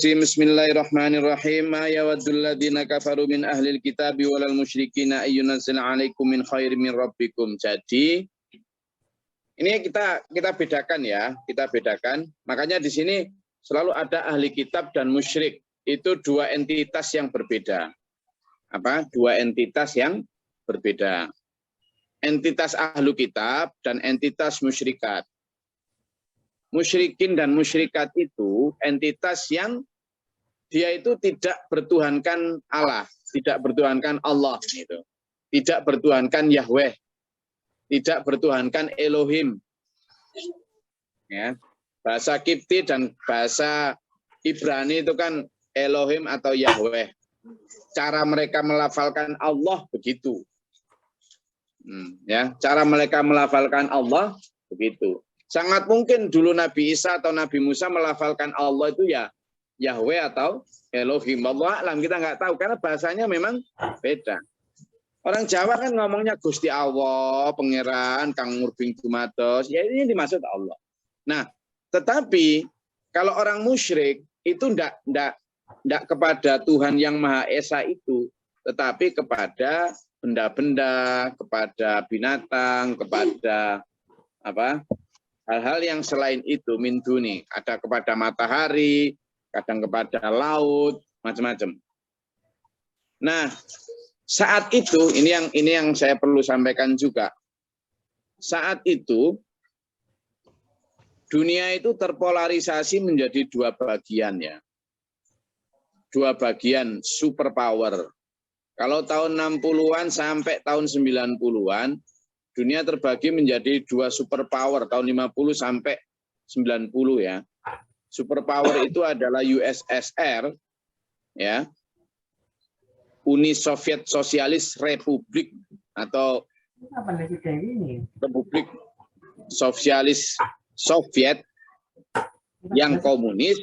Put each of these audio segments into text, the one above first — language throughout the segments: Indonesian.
Bismillahirrahmanirrahim. Ma yawaddul ladzina kafaru min ahlil kitabi walal musyrikina ayyunazzila 'alaikum min khairin min rabbikum. Jadi ini kita bedakan ya, kita bedakan. Makanya di sini selalu ada ahli kitab dan musyrik. Itu dua entitas yang berbeda. Apa? Dua entitas yang berbeda. Entitas ahlu kitab dan entitas musyrikat. Musyrikin dan musyrikat itu entitas yang dia itu tidak bertuhankan Allah, tidak bertuhankan Allah, gitu. Tidak bertuhankan Yahweh, tidak bertuhankan Elohim. Ya. Bahasa Kipti dan bahasa Ibrani itu kan Elohim atau Yahweh. Cara mereka melafalkan Allah begitu. Ya, cara mereka melafalkan Allah begitu. Sangat mungkin dulu Nabi Isa atau Nabi Musa melafalkan Allah itu ya Yahweh atau Elohim. Allah alam, kita nggak tahu karena bahasanya memang beda. Orang Jawa kan ngomongnya Gusti Allah, Pangeran, Kang Murbing Dumados. Ya ini dimaksud Allah. Nah, tetapi kalau orang musyrik itu ndak kepada Tuhan yang Maha Esa itu, tetapi kepada benda-benda, kepada binatang, kepada apa? Hal-hal yang selain itu min duni, ada kepada matahari, kadang kepada laut, macam-macam. Nah, saat itu ini yang saya perlu sampaikan juga. Saat itu dunia itu terpolarisasi menjadi dua bagian ya. Dua bagian superpower. Kalau tahun 60-an sampai tahun 90-an, dunia terbagi menjadi dua superpower tahun 50 sampai 90 ya. Superpower itu adalah USSR, ya, Uni Soviet Sosialis Republik atau Republik Sosialis Soviet yang komunis,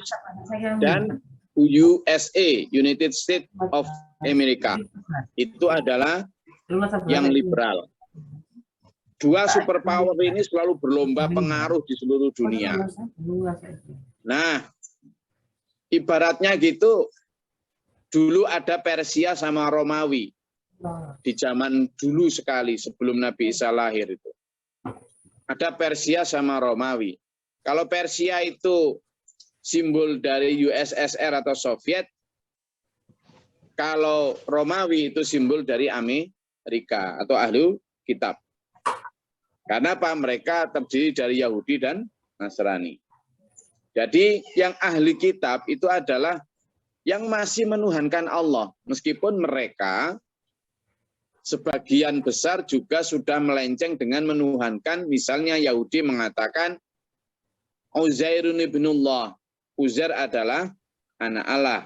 dan USA, United States of America, itu adalah yang liberal. Dua superpower ini selalu berlomba pengaruh di seluruh dunia. Nah, ibaratnya gitu, dulu ada Persia sama Romawi. Di zaman dulu sekali, sebelum Nabi Isa lahir itu. Ada Persia sama Romawi. Kalau Persia itu simbol dari USSR atau Soviet, kalau Romawi itu simbol dari Amerika atau ahli kitab. Karena apa? Mereka terdiri dari Yahudi dan Nasrani. Jadi yang ahli kitab itu adalah yang masih menuhankan Allah. Meskipun mereka sebagian besar juga sudah melenceng dengan menuhankan. Misalnya Yahudi mengatakan Uzairun ibnullah. Uzair adalah anak Allah.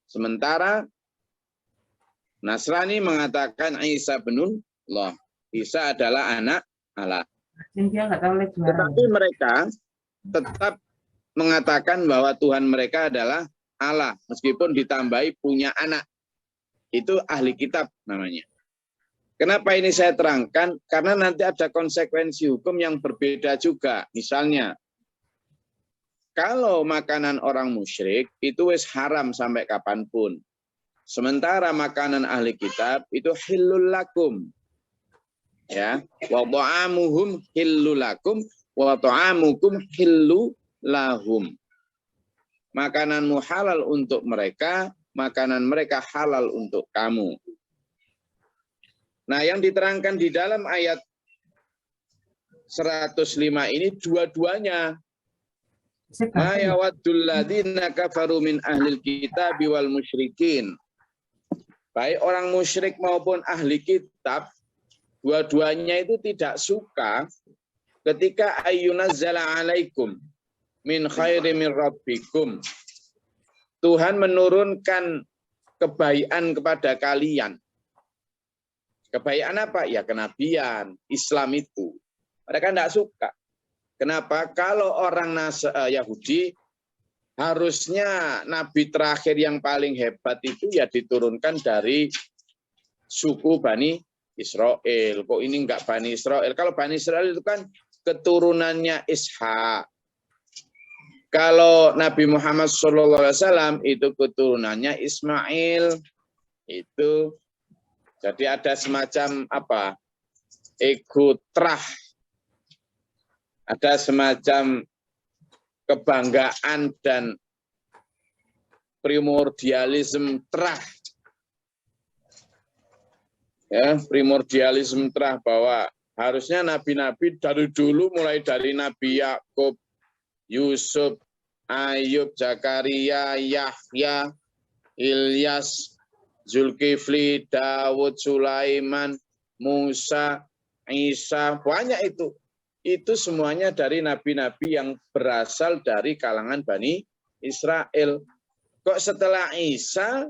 Sementara Nasrani mengatakan Isa ibnullah. Isa adalah anak Allah. Tetapi mereka tetap mengatakan bahwa Tuhan mereka adalah Allah, meskipun ditambahi punya anak. Itu ahli kitab namanya. Kenapa ini saya terangkan? Karena nanti ada konsekuensi hukum yang berbeda juga. Misalnya, kalau makanan orang musyrik itu wis haram sampai kapanpun. Sementara makanan ahli kitab itu hillul lakum. Ya, wa ta'amuhum hillul lakum wa ta'amukum hillul lahum. Makananmu halal untuk mereka, makanan mereka halal untuk kamu. Nah, yang diterangkan di dalam ayat 105 ini dua-duanya. Ma yawaddul ladzina kafaru min ahlil kitabi wal musyrikin. Baik orang musyrik maupun ahli kitab, dua-duanya itu tidak suka ketika ayyunazzala 'alaikum min khairi min rabbikum. Tuhan menurunkan kebaikan kepada kalian. Kebaikan apa? Ya kenabian, Islam itu. Mereka tidak suka. Kenapa? Kalau orang Yahudi, harusnya nabi terakhir yang paling hebat itu ya diturunkan dari suku Bani Israel. Kok ini enggak Bani Israel? Kalau Bani Israel itu kan keturunannya Ishak. Kalau Nabi Muhammad SAW itu keturunannya Ismail, itu jadi ada semacam apa? Ego trah, ada semacam kebanggaan dan primordialisme trah. Ya, primordialisme trah bahwa harusnya nabi-nabi dari dulu mulai dari Nabi Yakub, Yusuf, Ayub, Zakaria, Yahya, Ilyas, Zulkifli, Dawud, Sulaiman, Musa, Isa, banyak itu. Itu semuanya dari nabi-nabi yang berasal dari kalangan Bani Israel. Kok setelah Isa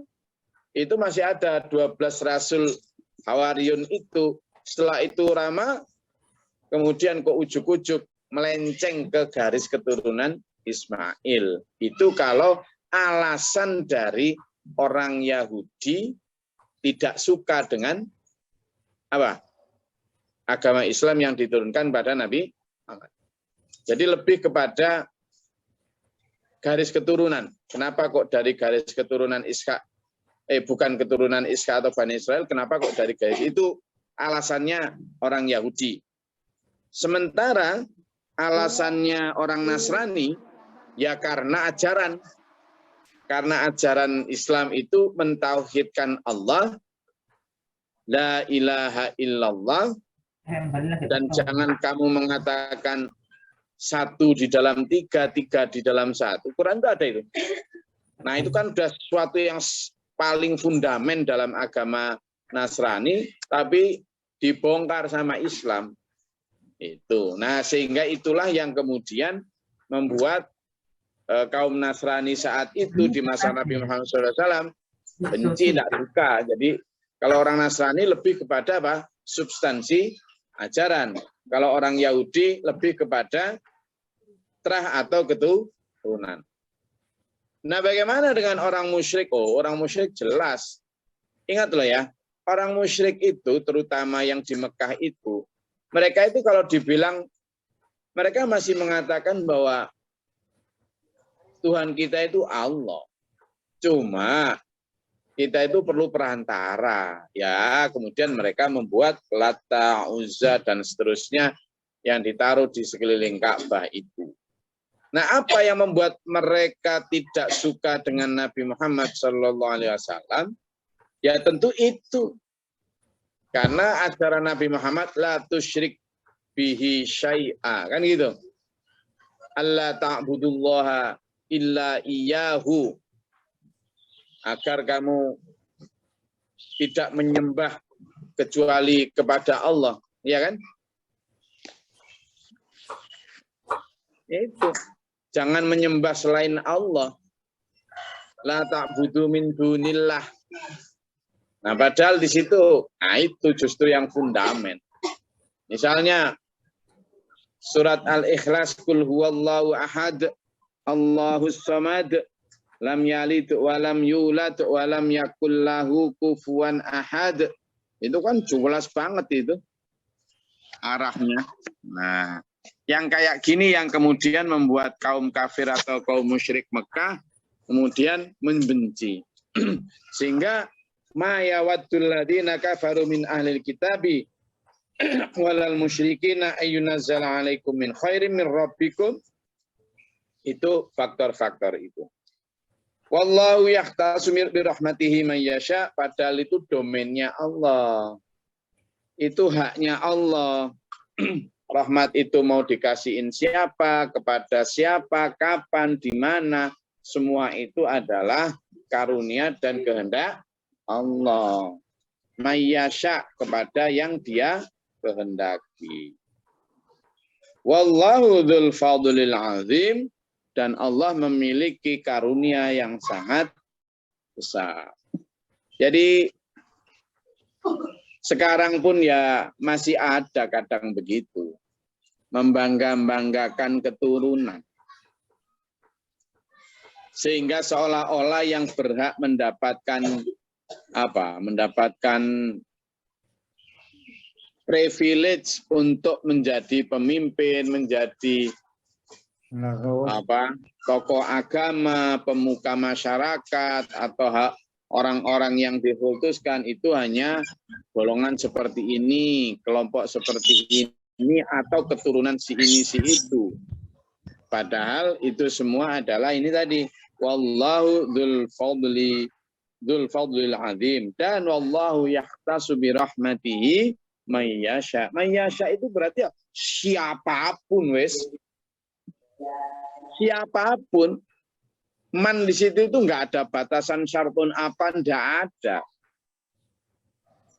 itu masih ada 12 rasul Hawariyun itu. Setelah itu Rama, kemudian kok ujuk-ujuk melenceng ke garis keturunan Ismail. Itu kalau alasan dari orang Yahudi tidak suka dengan apa? Agama Islam yang diturunkan pada Nabi Muhammad. Jadi lebih kepada garis keturunan. Kenapa kok dari garis keturunan Ishak, bukan keturunan Ishak atau Bani Israel, kenapa kok dari garis itu? Alasannya orang Yahudi. Sementara alasannya orang Nasrani, ya karena ajaran. Karena ajaran Islam itu mentauhidkan Allah, la ilaha illallah, dan jangan kamu mengatakan satu di dalam tiga, tiga di dalam satu. Quran itu ada itu. Nah itu kan sudah sesuatu yang paling fundament dalam agama Nasrani, tapi dibongkar sama Islam. Itu. Nah, sehingga itulah yang kemudian membuat kaum Nasrani saat itu di masa Nabi Muhammad SAW benci, tidak suka. Jadi kalau orang Nasrani lebih kepada apa? Substansi ajaran. Kalau orang Yahudi lebih kepada terah atau keturunan. Nah, bagaimana dengan orang musyrik? Oh, orang musyrik jelas. Ingat loh ya, orang musyrik itu terutama yang di Mekah itu, mereka itu kalau dibilang, mereka masih mengatakan bahwa Tuhan kita itu Allah. Cuma kita itu perlu perantara. Ya, kemudian mereka membuat Lata, Uzza, dan seterusnya yang ditaruh di sekeliling Ka'bah itu. Nah, apa yang membuat mereka tidak suka dengan Nabi Muhammad SAW? Ya tentu itu. Karena ajaran Nabi Muhammad la tusyrik bihi syai'a, kan gitu. Allah ta'budullaha illa iyyahu. Agar kamu tidak menyembah kecuali kepada Allah, ya kan? Itu. Jangan menyembah selain Allah. La ta'budu min dunillah. Nah, padahal di situ, nah itu justru yang fundamen. Misalnya surat Al-Ikhlas, Qul huwallahu ahad, Allahus samad, lam yalid wa lam yulad wa lam yakul lahu kufuwan ahad. Itu kan jelas banget itu arahnya. Nah, yang kayak gini yang kemudian membuat kaum kafir atau kaum musyrik Mekah kemudian membenci. Sehingga ma yawaddul ladzina kafaru min ahlil kitabi walal musyrikina ayyunazzala alaikum min khairin min rabbikum. Itu faktor-faktor itu. Wallahu yahtasu bi rahmatihi man yasha, padahal itu domainnya Allah. Itu haknya Allah. Rahmat itu mau dikasihin siapa, kepada siapa, kapan, di mana, semua itu adalah karunia dan kehendak Allah. Mayyasha, kepada yang dia kehendaki. Wallahu dzul fadlil azim, dan Allah memiliki karunia yang sangat besar. Jadi sekarang pun ya masih ada kadang begitu. Membangga-banggakan keturunan. Sehingga seolah-olah yang berhak mendapatkan apa? Mendapatkan privilege untuk menjadi pemimpin, menjadi apa? tokoh agama, pemuka masyarakat, atau orang-orang yang dikultuskan itu hanya golongan seperti ini, kelompok seperti ini, atau keturunan si ini, si itu. Padahal itu semua adalah ini tadi. Wallahu dzul fadlil azim. Dan wallahu yahtasu bi rahmatihi mayyasha. Mayyasha itu berarti siapapun wes. Siapapun. Man di situ itu enggak ada batasan syartun apa, enggak ada.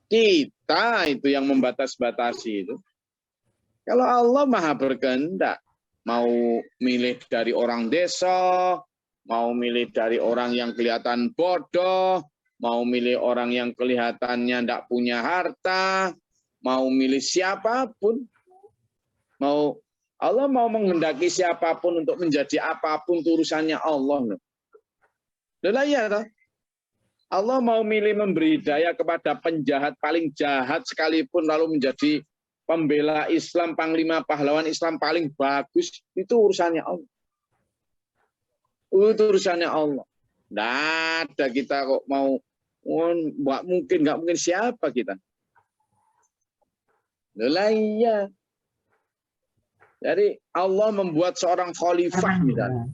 Kita itu yang membatas-batasi itu. Kalau Allah maha berkehendak, mau milih dari orang desa, mau milih dari orang yang kelihatan bodoh, mau milih orang yang kelihatannya enggak punya harta, mau milih siapapun, Allah mau menghendaki siapapun untuk menjadi apapun urusannya Allah. Lah iya toh. Allah mau milih memberi hidayah kepada penjahat paling jahat sekalipun lalu menjadi pembela Islam, panglima pahlawan Islam paling bagus, itu urusannya Allah. Itu urusannya Allah. Nggak ada kita kok mau nggak mungkin siapa kita. Lah iya. Jadi Allah membuat seorang khalifah misalnya.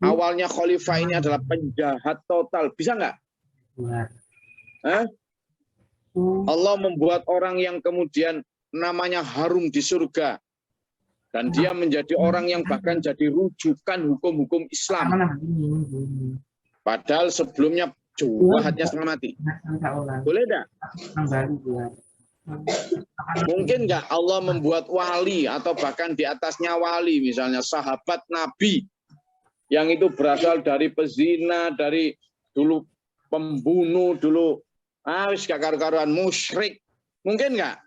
Awalnya khalifah ini adalah penjahat total. Bisa nggak? Allah membuat orang yang kemudian namanya harum di surga. Dan dia menjadi orang yang bahkan jadi rujukan hukum-hukum Islam. Padahal sebelumnya jahatnya setengah mati. Boleh enggak? Mungkin nggak Allah membuat wali atau bahkan di atasnya wali, misalnya sahabat Nabi yang itu berasal dari pezina, dari dulu pembunuh, dulu wis gak karu-karuan musyrik, mungkin nggak?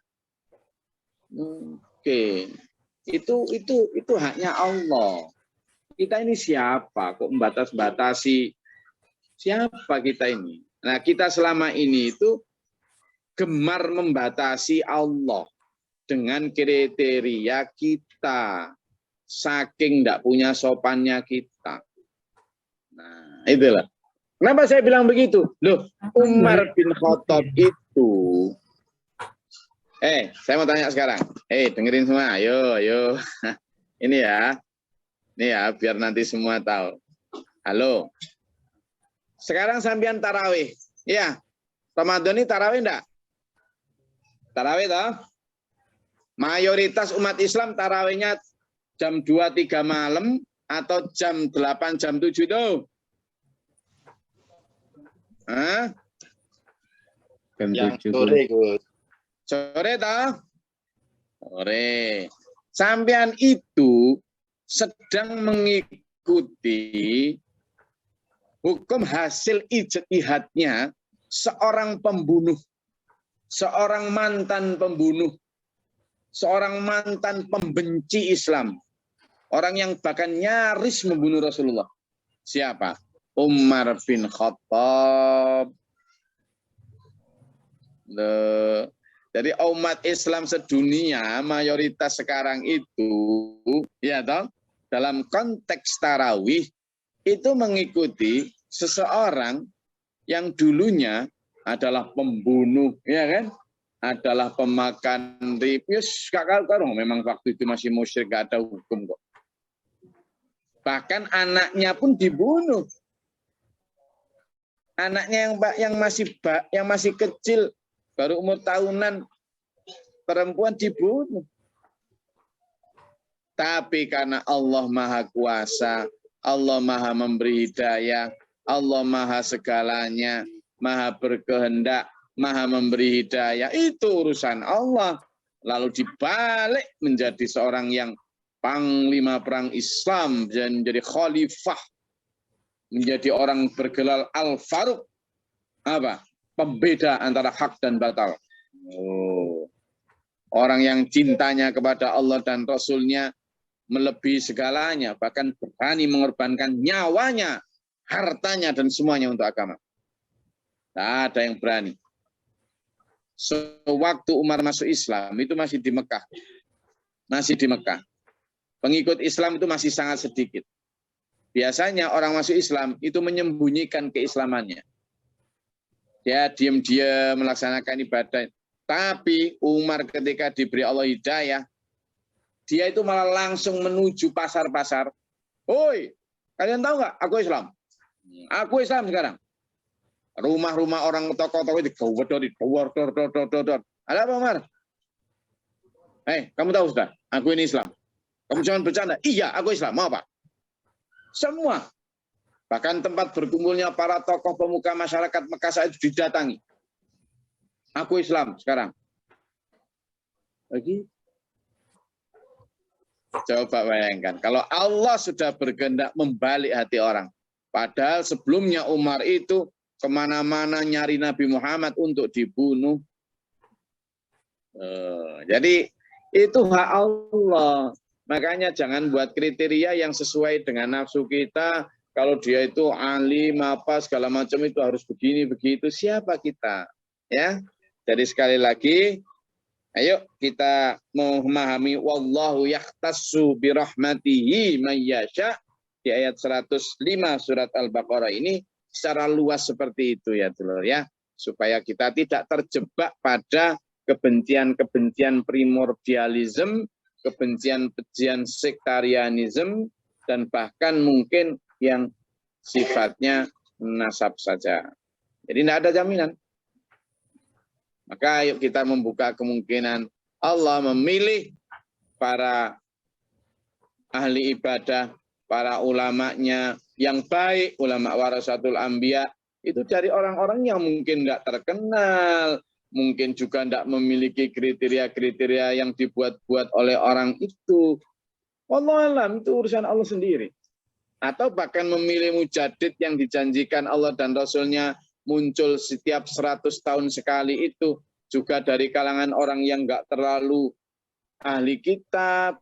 Oke, itu haknya Allah. Kita ini siapa kok membatas-batasi? Siapa kita ini? Nah, kita selama ini itu gemar membatasi Allah dengan kriteria kita, saking tidak punya sopannya kita. Nah, itulah. Kenapa saya bilang begitu? Loh, Umar bin Khattab itu, saya mau tanya sekarang. Dengerin semua, ayo. Ini ya, biar nanti semua tahu. Halo. Sekarang sampean tarawih, ya. Ramadan ini tarawih enggak? Tarawih toh? Mayoritas umat Islam tarawihnya jam 2-3 malam atau jam 8, jam 7 tuh? Hah? Yang sore, Gus. Sore toh? Sore. Sampean itu sedang mengikuti hukum hasil ijtihadnya seorang pembunuh. Seorang mantan pembunuh, seorang mantan pembenci Islam, orang yang bahkan nyaris membunuh Rasulullah. Siapa? Umar bin Khattab. Jadi umat Islam sedunia mayoritas sekarang itu, ya toh, dalam konteks tarawih itu mengikuti seseorang yang dulunya adalah pembunuh, ya kan? Adalah pemakan ribut. Memang waktu itu masih musyrik, gak ada hukum kok. Bahkan anaknya pun dibunuh. Anaknya yang masih kecil, baru umur tahunan, perempuan dibunuh. Tapi karena Allah Maha Kuasa, Allah Maha memberi hidayah, Allah Maha segalanya, Maha berkehendak, Maha memberi hidayah, itu urusan Allah. Lalu dibalik menjadi seorang yang panglima perang Islam, dan menjadi khalifah, menjadi orang bergelar Al-Faruq, apa? Pembeda antara hak dan batal. Orang yang cintanya kepada Allah dan Rasulnya melebihi segalanya, bahkan berani mengorbankan nyawanya, hartanya, dan semuanya untuk agama. Tidak ada yang berani. Sewaktu Umar masuk Islam, itu masih di Mekah. Masih di Mekah. Pengikut Islam itu masih sangat sedikit. biasanya orang masuk Islam itu menyembunyikan keislamannya. Dia diam-diam melaksanakan ibadah. Tapi Umar ketika diberi Allah hidayah, dia itu malah langsung menuju pasar-pasar. Woi, kalian tahu nggak? Aku Islam. Aku Islam sekarang. Rumah-rumah orang tokoh-tokoh itu dor. Ada apa, Umar? Kamu tahu sudah? Aku ini Islam. Kamu jangan bercanda. Iya, aku Islam. Mau apa? Semua. Bahkan tempat berkumpulnya para tokoh pemuka masyarakat Mekah saat itu didatangi. Aku Islam sekarang. Lagi. Coba bayangkan. Kalau Allah sudah berkehendak membalik hati orang. Padahal sebelumnya Umar itu kemana-mana nyari Nabi Muhammad untuk dibunuh. Jadi itu hak Allah. Makanya jangan buat kriteria yang sesuai dengan nafsu kita. Kalau dia itu alim apa segala macam itu harus begini begitu. Siapa kita? Ya. Jadi sekali lagi, ayo kita memahami wallahu yahtassu birahmatihi may yasha di ayat 105 surat Al-Baqarah ini secara luas seperti itu ya, Dulur ya. Supaya kita tidak terjebak pada kebencian-kebencian primordialisme, kebencian-kebencian sektarianisme, dan bahkan mungkin yang sifatnya nasab saja. Jadi tidak ada jaminan. Maka ayo kita membuka kemungkinan Allah memilih para ahli ibadah, para ulamanya yang baik, ulama warasatul anbiya, itu dari orang-orang yang mungkin tidak terkenal, mungkin juga tidak memiliki kriteria-kriteria yang dibuat-buat oleh orang itu. Wallahu alam, itu urusan Allah sendiri. Atau bahkan memilih mujadid yang dijanjikan Allah dan Rasulnya muncul setiap 100 tahun sekali itu juga dari kalangan orang yang nggak terlalu ahli kitab.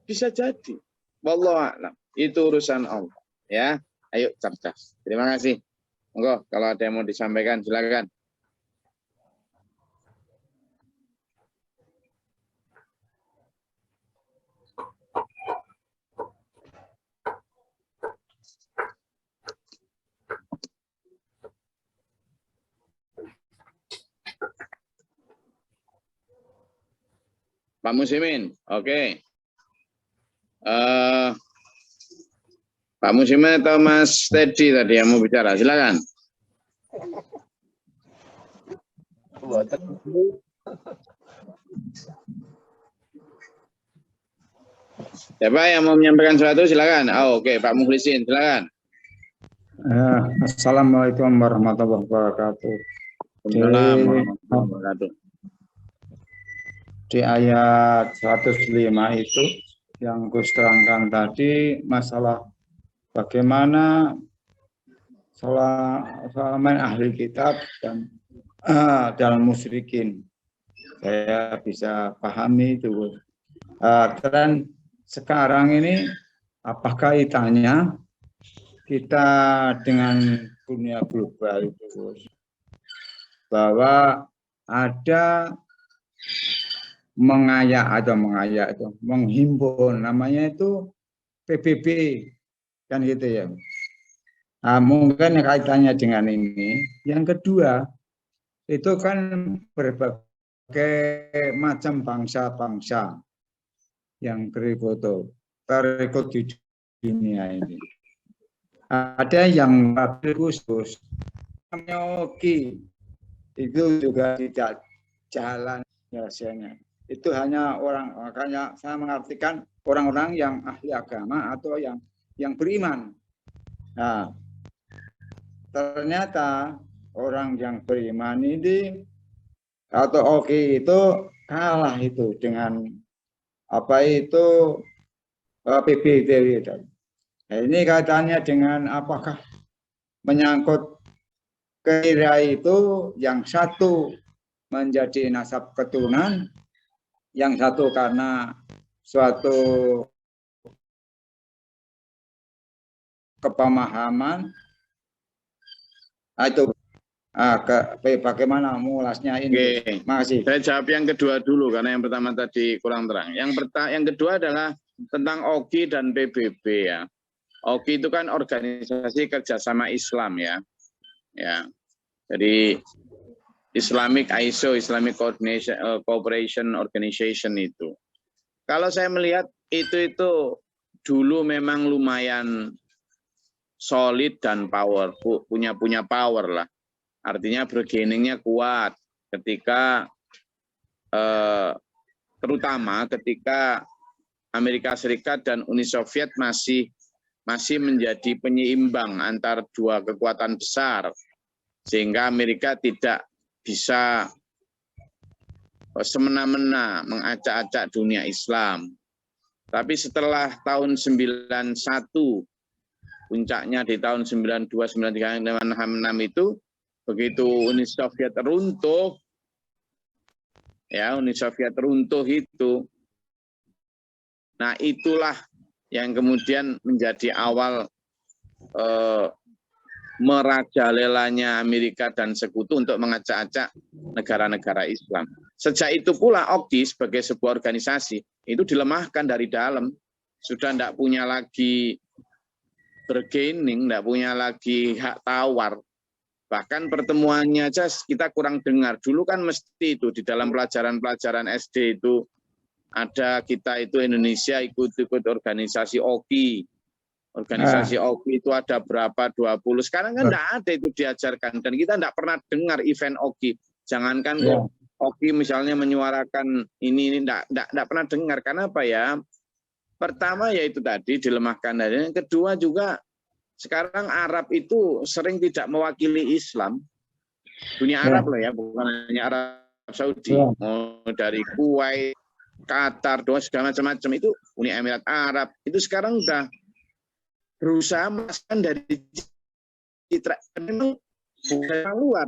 Bisa jadi. Wallahu a'lam. Itu urusan Allah. Ya, ayo cerdas. Terima kasih. Monggo, kalau ada yang mau disampaikan silakan. Pak Muslimin, oke. Pak Muslimin atau Mas Teddy tadi yang mau bicara, silakan. Siapa yang mau menyampaikan sesuatu, silakan. Oke, Pak Mukhlisin, silakan. Assalamualaikum warahmatullahi wabarakatuh. Di ayat 105 itu yang Gus terangkan tadi masalah bagaimana selama ahli kitab dan musyrikin. Saya bisa pahami itu. Dan sekarang ini apa kaitannya kita dengan dunia global itu, bahwa ada menghimpun, namanya itu PBB kan gitu ya. Nah, mungkin kaitannya dengan ini. Yang kedua itu kan berbagai macam bangsa-bangsa yang terikut di dunia ini. Ada yang khusus, Oki itu juga tidak jalan biasanya. Itu hanya orang, makanya saya mengartikan orang-orang yang ahli agama atau yang beriman. Nah, ternyata orang yang beriman ini atau Oki itu kalah itu dengan apa itu PBB itu. Nah, ini kaitannya dengan apakah menyangkut kira itu yang satu menjadi nasab keturunan, yang satu karena suatu kepemahaman. Itu bagaimana mengulasnya ini? Oke. Makasih. Saya jawab yang kedua dulu karena yang pertama tadi kurang terang. Yang kedua adalah tentang Oki dan PBB ya. OKI itu kan organisasi kerjasama Islam ya. Ya. Jadi Islamic ISO, Islamic Cooperation Organization itu. Kalau saya melihat itu dulu memang lumayan solid dan powerful, punya power lah. Artinya bargainingnya kuat ketika terutama ketika Amerika Serikat dan Uni Soviet masih menjadi penyeimbang antar dua kekuatan besar, sehingga Amerika tidak bisa semena-mena mengacak-acak dunia Islam. Tapi setelah tahun 91, puncaknya di tahun 92, 93, 96 itu, begitu Uni Soviet runtuh, ya Uni Soviet runtuh itu, nah itulah yang kemudian menjadi awal merajalelanya Amerika dan sekutu untuk mengacak-acak negara-negara Islam. Sejak itu pula OKI sebagai sebuah organisasi itu dilemahkan dari dalam. Sudah tidak punya lagi bargaining, tidak punya lagi hak tawar. Bahkan pertemuannya aja kita kurang dengar. Dulu kan mesti itu di dalam pelajaran-pelajaran SD itu ada kita itu Indonesia ikut-ikut organisasi OKI. Organisasi OKI itu ada berapa, 20. Sekarang kan tidak ada itu diajarkan. Dan kita tidak pernah dengar event OKI. Jangankan OKI misalnya menyuarakan ini tidak pernah dengar. Karena apa ya? Pertama yaitu tadi dilemahkan. Dan kedua juga sekarang Arab itu sering tidak mewakili Islam. Dunia Arab loh ya, bukan hanya Arab Saudi. Dari Kuwait, Qatar, segala macam-macam itu Uni Emirat Arab. Itu sekarang udah berusaha melepaskan dari citra memang bukan luar.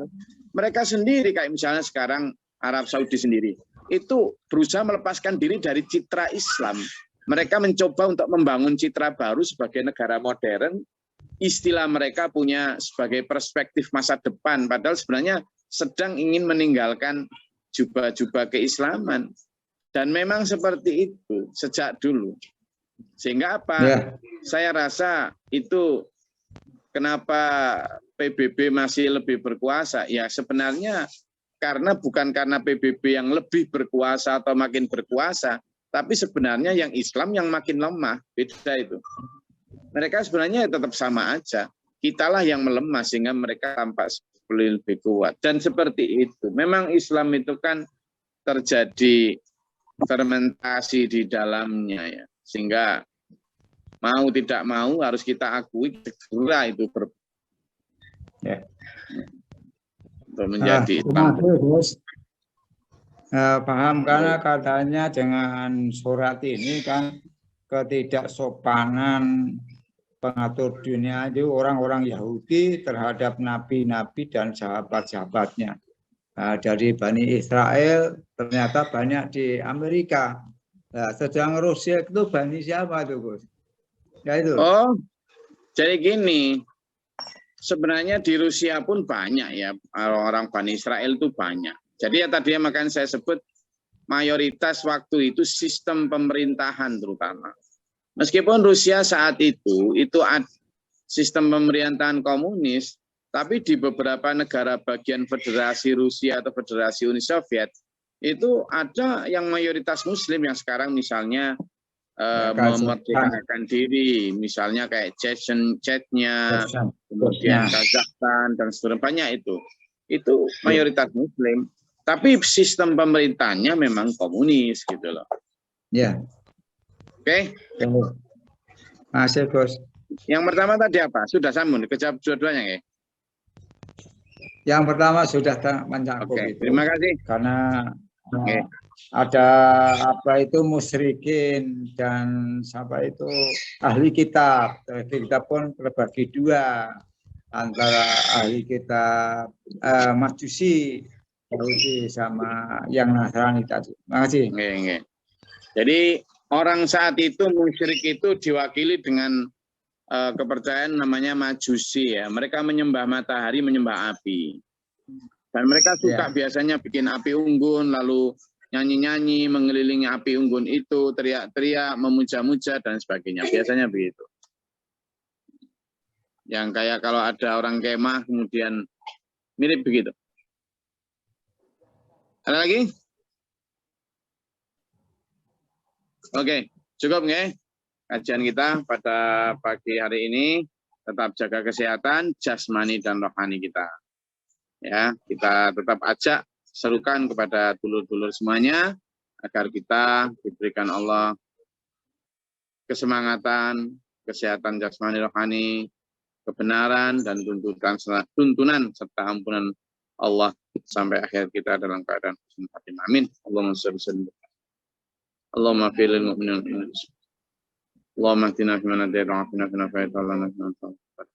Mereka sendiri kayak misalnya sekarang Arab Saudi sendiri itu berusaha melepaskan diri dari citra Islam. Mereka mencoba untuk membangun citra baru sebagai negara modern. Istilah mereka punya sebagai perspektif masa depan, padahal sebenarnya sedang ingin meninggalkan jubah-jubah keislaman. Dan memang seperti itu sejak dulu. Sehingga apa? Saya rasa itu kenapa PBB masih lebih berkuasa? Ya sebenarnya bukan karena PBB yang lebih berkuasa atau makin berkuasa, tapi sebenarnya yang Islam yang makin lemah. Beda itu. Mereka sebenarnya tetap sama aja. Kitalah yang melemah sehingga mereka tampak lebih kuat. Dan seperti itu. Memang Islam itu kan terjadi fermentasi di dalamnya ya. Sehingga mau tidak mau harus kita akui segera itu untuk menjadi paham karena katanya dengan surat ini kan ketidaksopanan pengatur dunia itu orang-orang Yahudi terhadap nabi-nabi dan sahabat-sahabatnya. Dari Bani Israel ternyata banyak di Amerika. Nah, sedang Rusia itu Bani siapa tuh, Gus? Ya itu. Oh, jadi gini, sebenarnya di Rusia pun banyak ya, orang Bani Israel itu banyak. Jadi ya tadi makanya saya sebut mayoritas waktu itu sistem pemerintahan terutama. Meskipun Rusia saat itu sistem pemerintahan komunis, tapi di beberapa negara bagian Federasi Rusia atau Federasi Uni Soviet, itu ada yang mayoritas Muslim yang sekarang misalnya memerdekakan diri, misalnya kayak Chechnya, kemudian Kazakhstan dan seterusnya banyak itu mayoritas Muslim, tapi sistem pemerintahnya memang komunis gitu loh. Ya. Oke. Masih Gus. Yang pertama tadi apa? Sudah sambung, kejawab dua-duanya ya. Yang pertama sudah mencakup itu. Terima kasih. Karena ada apa itu musyrikin dan siapa itu ahli kitab. Kita pun terbagi dua antara ahli kitab Majusi Yahudi sama yang Nasrani tadi. Terima kasih. Jadi orang saat itu musyrik itu diwakili dengan kepercayaan namanya Majusi ya. Mereka menyembah matahari, menyembah api. Dan mereka suka biasanya bikin api unggun, lalu nyanyi-nyanyi mengelilingi api unggun itu, teriak-teriak, memuja-muja dan sebagainya. Biasanya begitu. Yang kayak kalau ada orang kemah kemudian mirip begitu. Ada lagi? Oke, cukup nggih kajian kita pada pagi hari ini. Tetap jaga kesehatan jasmani dan rohani kita. Ya, kita tetap ajak serukan kepada dulur-dulur semuanya agar kita diberikan Allah kesemangatan, kesehatan jasmani rohani, kebenaran dan tuntunan serta ampunan Allah sampai akhir kita dalam keadaan husnul khatimah. Amin. Allahumma shalli alaihi Allahumma fil mu'minin Allahumma hdina fi man hadayta wa afina fi man afayta wa lana fi man tawallait.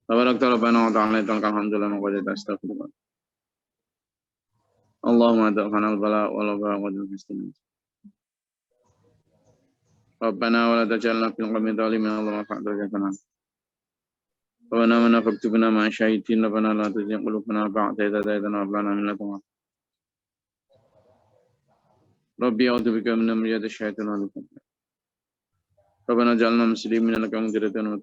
Tabarakta rabbana wa ta'ala alhamdulillah wa qad astaghfirullah. Allahumma da'fana al-bala wal waba wa al-muslimin. Rabbana wa la taj'alna fil qawmi dhalimin Allahumma fa'dil jannah. Rabbana wa nafaktubna ma syahidin rabbana la tuzigh qulubana ba'da idh hadaytana wa hab lana min ladunka. Rabbi a'udzu bika min hamazati syaitanir rajim. Rabbana ja'alna muslimin laka wa mu'minatan wa